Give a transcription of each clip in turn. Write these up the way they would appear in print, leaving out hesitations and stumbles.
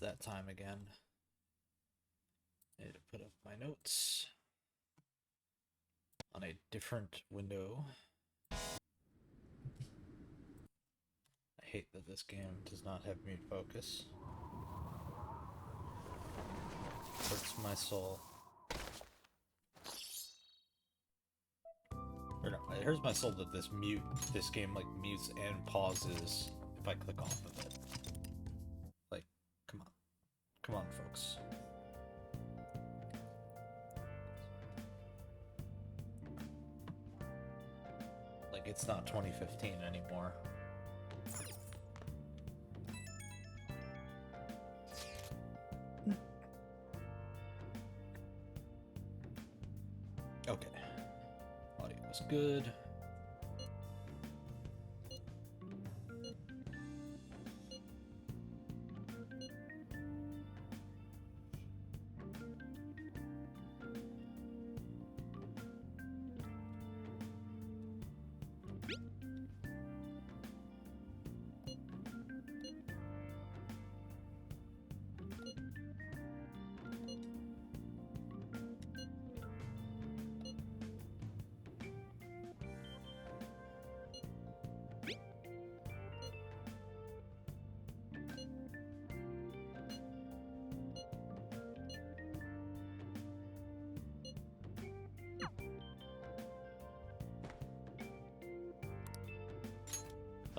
It's that time again. I need to put up my notes on a different window. I hate that this game does not have mute focus. Hurts my soul. Or no, it hurts my soul that this game like mutes and pauses if I click off of it. Like, come on. Come on, folks. Like, it's not 2015 anymore. Okay. Audio is good.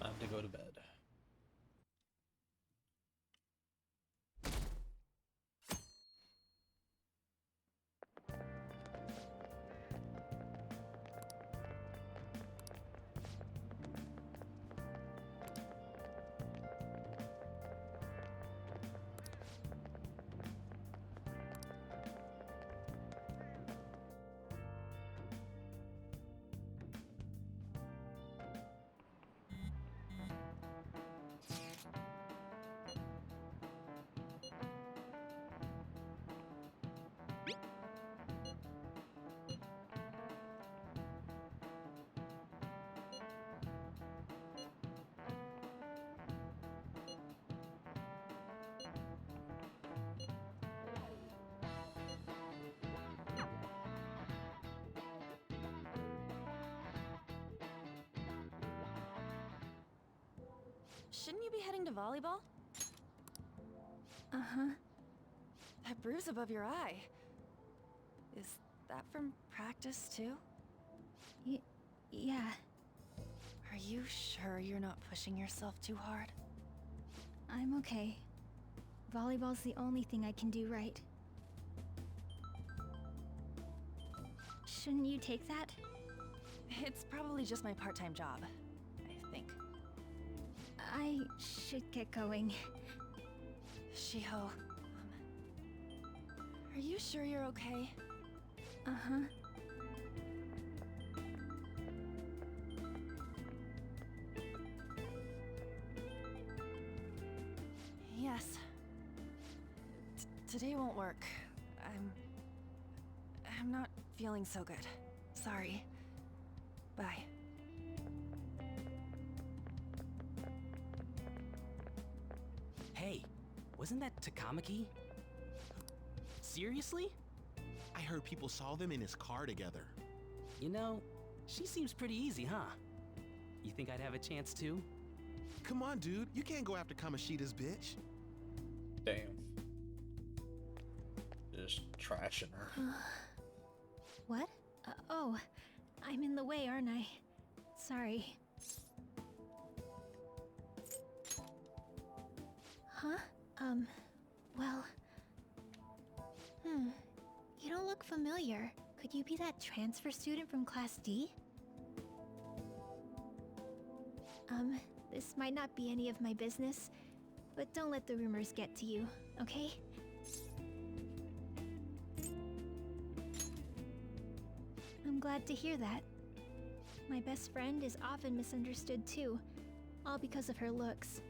Time to go to bed. Shouldn't you be heading to volleyball? Uh-huh. That bruise above your eye. Is that from practice too? Yeah. Are you sure you're not pushing yourself too hard? I'm okay. Volleyball's the only thing I can do right. Shouldn't you take that? It's probably just my part-time job, I think. I should get going. Shiho, are you sure you're okay? Uh-huh. Yes. Today won't work. I'm not feeling so good. Sorry. Bye. Hey, wasn't that Takamaki? Seriously? I heard people saw them in his car together. You know, she seems pretty easy, huh? You think I'd have a chance too? Come on, dude. You can't go after Kamoshida's bitch. Damn. Just trashing her. What? Oh, I'm in the way, aren't I? Sorry. Huh? Well... You don't look familiar. Could you be that transfer student from Class D? This might not be any of my business, but don't let the rumors get to you, okay? I'm glad to hear that. My best friend is often misunderstood too, all because of her looks.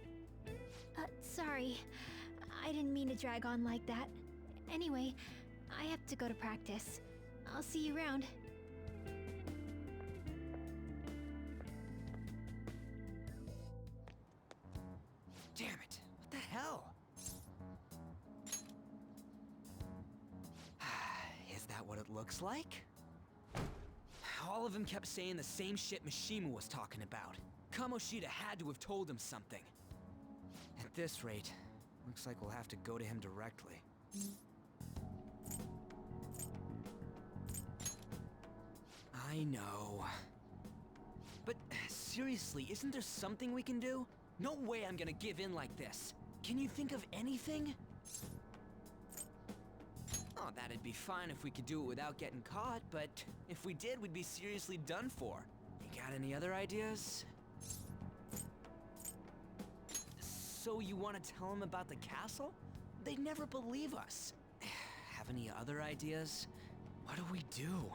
Sorry. I didn't mean to drag on like that. Anyway, I have to go to practice. I'll see you around. Damn it! What the hell? it looks like. All of them kept saying the same shit Mishima was talking about. Kamoshida had to have told him something. At this rate, looks like we'll have to go to him directly. I know. But seriously, isn't there something we can do? No way I'm gonna give in like this. Can you think of anything? Oh, that'd be fine if we could do it without getting caught, but if we did, we'd be seriously done for. You got any other ideas? So you want to tell them about the castle? They'd never believe us. Have any other ideas? What do we do?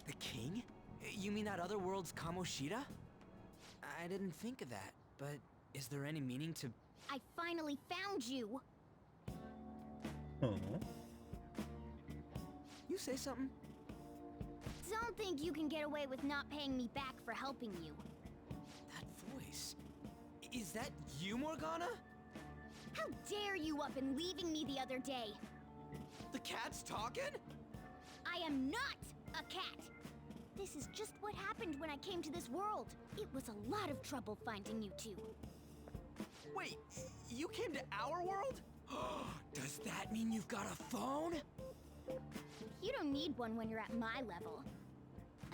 The king? You mean that other world's Kamoshida? I didn't think of that, but is there any meaning to... I finally found you! You say something? Don't think you can get away with not paying me back for helping you. That voice... Is that you, Morgana? How dare you up and leaving me the other day? The cat's talking? I am not a cat! This is just what happened when I came to this world. It was a lot of trouble finding you two. Wait, you came to our world? Does that mean you've got a phone? You don't need one when you're at my level.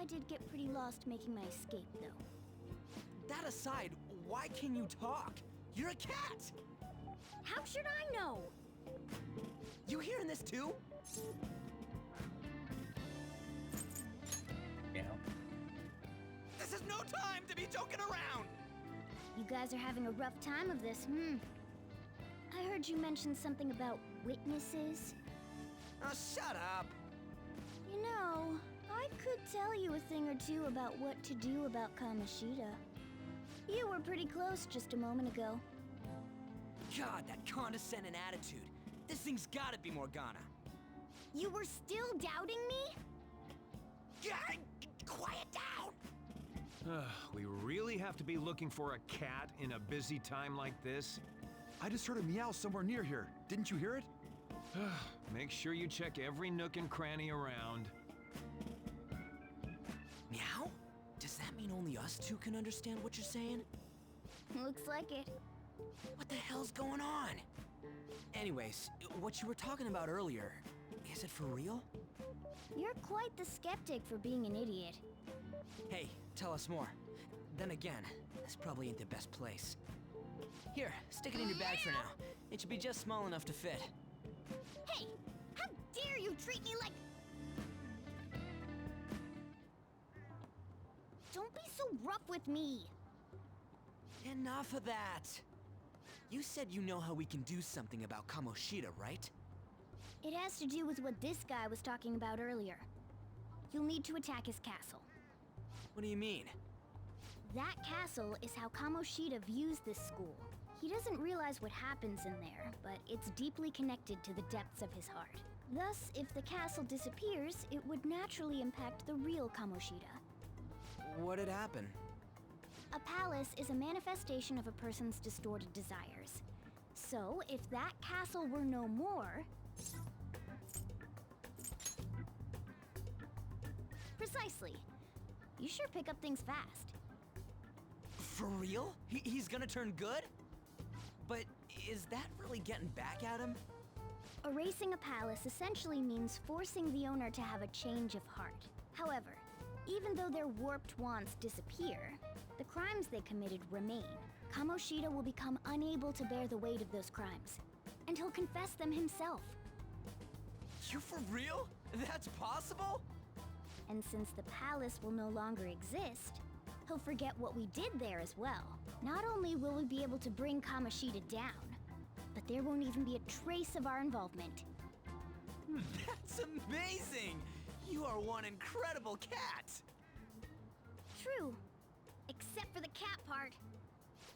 I did get pretty lost making my escape, though. That aside, why can you talk? You're a cat! How should I know? You hearing this too? Meow. This is no time to be joking around! You guys are having a rough time of this, I heard you mention something about witnesses. Oh, shut up! You know, I could tell you a thing or two about what to do about Kamoshida. You were pretty close just a moment ago. God, that condescending attitude. This thing's gotta be Morgana. You were still doubting me? God, quiet down! We really have to be looking for a cat in a busy time like this? I just heard a meow somewhere near here. Didn't you hear it? Make sure you check every nook and cranny around. Meow? Does that mean only us two can understand what you're saying? Looks like it. What the hell's going on? Anyways, what you were talking about earlier, is it for real? You're quite the skeptic for being an idiot. Hey, tell us more. Then again, this probably ain't the best place. Here, stick it in your bag for now. It should be just small enough to fit. Hey! How dare you treat me like... Don't be so rough with me! Enough of that! You said you know how we can do something about Kamoshida, right? It has to do with what this guy was talking about earlier. You'll need to attack his castle. What do you mean? That castle is how Kamoshida views this school. He doesn't realize what happens in there, but it's deeply connected to the depths of his heart. Thus, if the castle disappears, it would naturally impact the real Kamoshida. What'd happen? A palace is a manifestation of a person's distorted desires. So, if that castle were no more... Precisely. You sure pick up things fast. For real? He's gonna turn good? But is that really getting back at him? Erasing a palace essentially means forcing the owner to have a change of heart. However, even though their warped wants disappear, the crimes they committed remain. Kamoshida will become unable to bear the weight of those crimes, and he'll confess them himself. You for real? That's possible? And since the palace will no longer exist, he'll forget what we did there as well. Not only will we be able to bring Kamoshida down, but there won't even be a trace of our involvement. That's amazing! You are one incredible cat! True. Except for the cat part.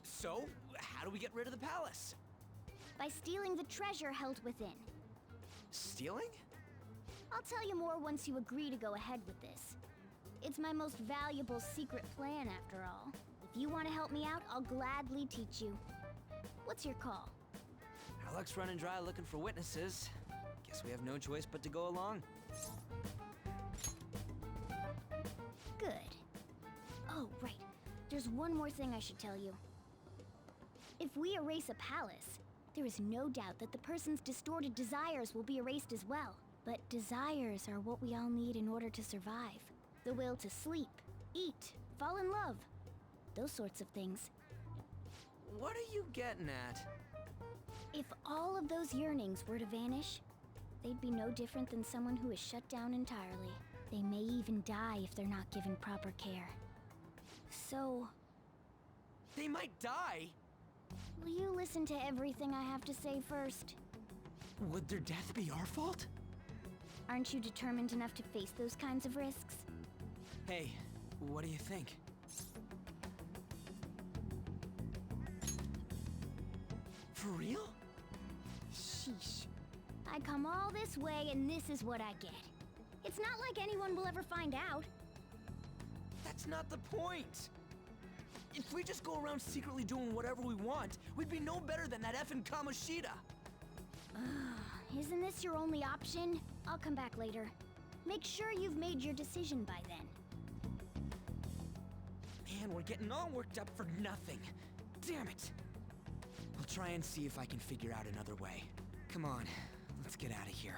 So, how do we get rid of the palace? By stealing the treasure held within. Stealing? I'll tell you more once you agree to go ahead with this. It's my most valuable secret plan, after all. If you want to help me out, I'll gladly teach you. What's your call? Our luck's running dry looking for witnesses. Guess we have no choice but to go along. Good. Oh, right. There's one more thing I should tell you. If we erase a palace, there is no doubt that the person's distorted desires will be erased as well. But desires are what we all need in order to survive. The will to sleep, eat, fall in love. Those sorts of things. What are you getting at? If all of those yearnings were to vanish, they'd be no different than someone who is shut down entirely. They may even die if they're not given proper care. So, They might die? will you listen to everything I have to say first? Would their death be our fault? Aren't you determined enough to face those kinds of risks? Hey, what do you think? For real? Sheesh. I come all this way and this is what I get. It's not like anyone will ever find out. That's not the point. If we just go around secretly doing whatever we want, we'd be no better than that effing Kamoshida. Isn't this your only option? I'll come back later. Make sure you've made your decision by then. Man, we're getting all worked up for nothing. Damn it. I'll try and see if I can figure out another way. Come on, let's get out of here.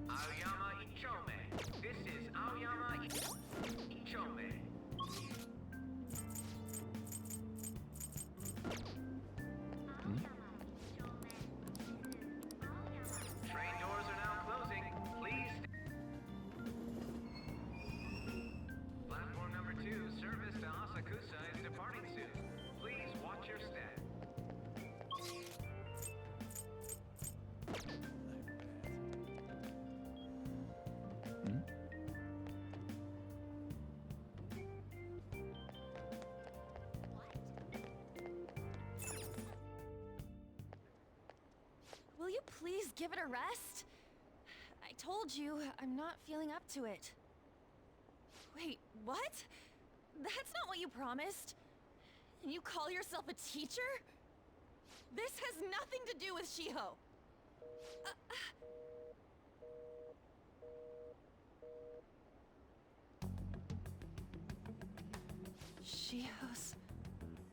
Aoyama Ichome. This is Aoyama Ichome. Train doors are now closing. Please. Platform number 2, service to Asakusa is departing soon. Please watch your step. Will you please give it a rest? I told you, I'm not feeling up to it. Wait, what? That's not what you promised. And you call yourself a teacher? This has nothing to do with Shiho. Shiho's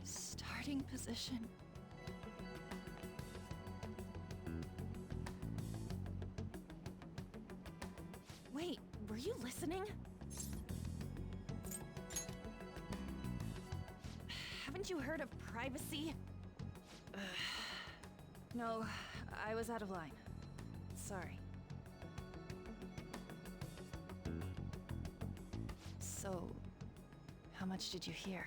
starting position. Wait, were you listening? Haven't you heard of privacy? No, I was out of line. Sorry. So, how much did you hear?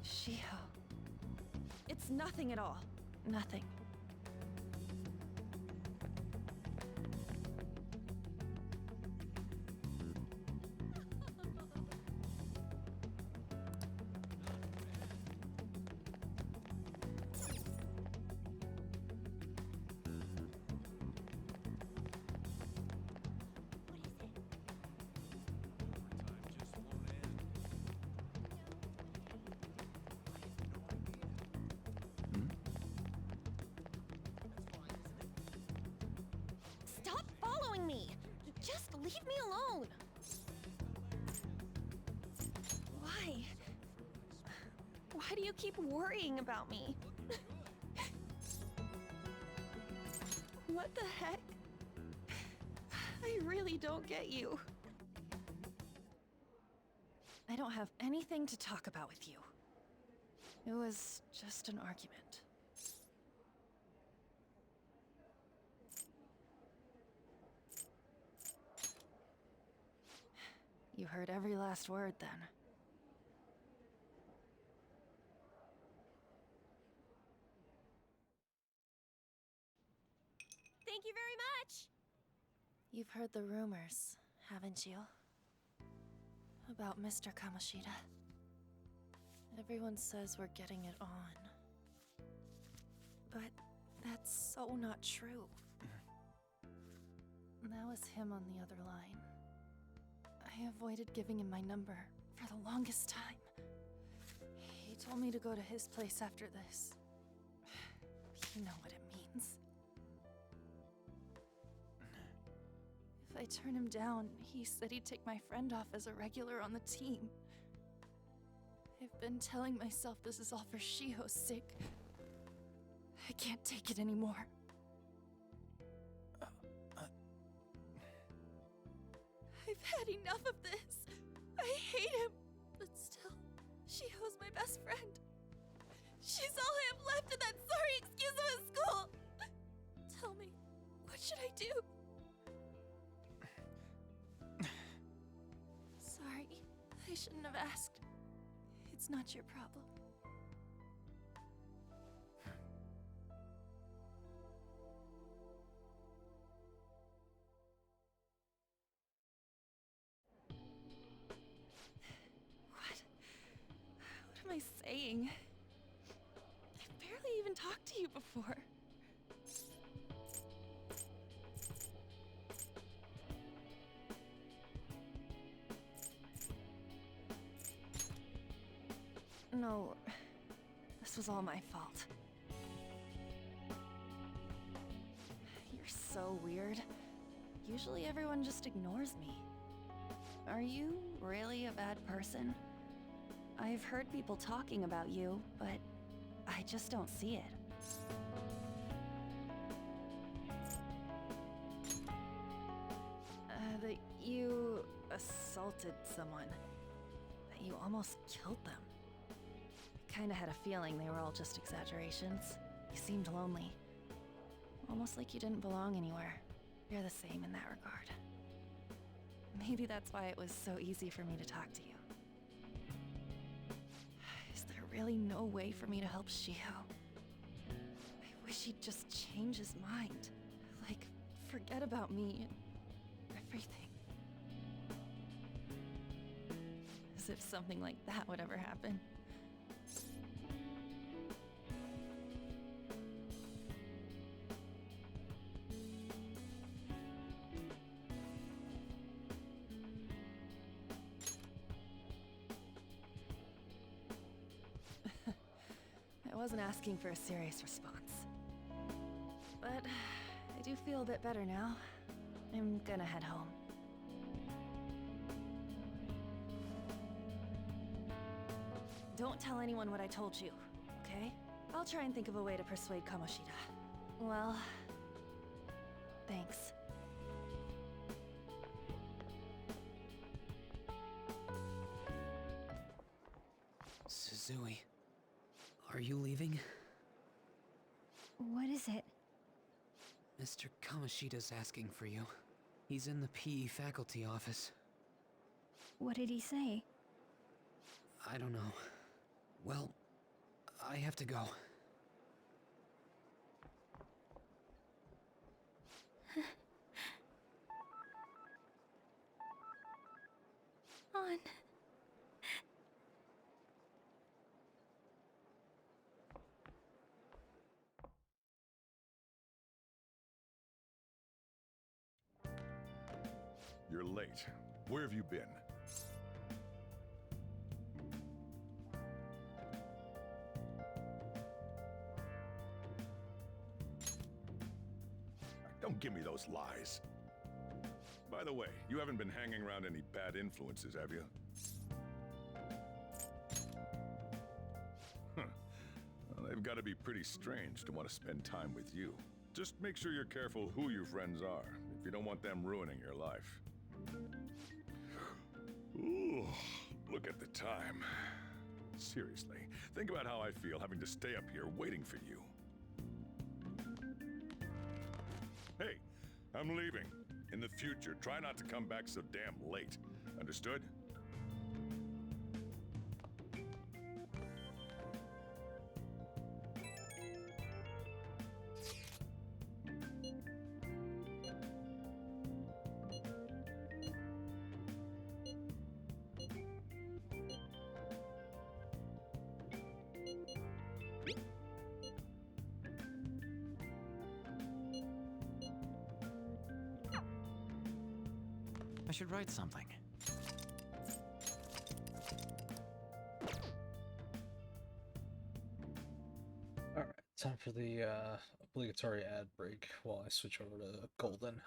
Shiho. It's nothing at all. Nothing. Stop following me! Just leave me alone! Why? Why do you keep worrying about me? What the heck? I really don't get you. I don't have anything to talk about with you. It was just an argument. You heard every last word then. Thank you very much! You've heard the rumors, haven't you? About Mr. Kamoshida. Everyone says we're getting it on. But that's so not true. That was him on the other line. I avoided giving him my number for the longest time. He told me to go to his place after this. You know what it means. If I turn him down, he said he'd take my friend off as a regular on the team. I've been telling myself this is all for Shiho's sake. I can't take it anymore. I've had enough of this. I hate him. But still, Shiho's my best friend. She's all I have left in that sorry excuse of a school. Tell me, what should I do? Sorry, I shouldn't have asked. It's not your problem. What am I saying? I've barely even talked to you before. No, this was all my fault. You're so weird. Usually everyone just ignores me. Are you really a bad person? I've heard people talking about you, but I just don't see it. That you assaulted someone. That you almost killed them. Kinda had a feeling they were all just exaggerations. You seemed lonely. Almost like you didn't belong anywhere. You're the same in that regard. Maybe that's why it was so easy for me to talk to you. Is there really no way for me to help Shiho? I wish he'd just change his mind. Like, forget about me and everything. As if something like that would ever happen. I wasn't asking for a serious response. But I do feel a bit better now. I'm gonna head home. Don't tell anyone what I told you, okay? I'll try and think of a way to persuade Kamoshida. Well, thanks. Suzui, are you leaving? What is it? Mr. Kamoshida's asking for you. He's in the PE faculty office. What did he say? I don't know. Well, I have to go. On. You're late. Where have you been? Don't give me those lies. By the way, you haven't been hanging around any bad influences, have you? Huh. Well, they've got to be pretty strange to want to spend time with you. Just make sure you're careful who your friends are, if you don't want them ruining your life. Ooh, look at the time. Seriously, think about how I feel having to stay up here waiting for you. Hey, I'm leaving. In the future, try not to come back so damn late. Understood? should write something. Alright, time for the obligatory ad break while I switch over to Golden.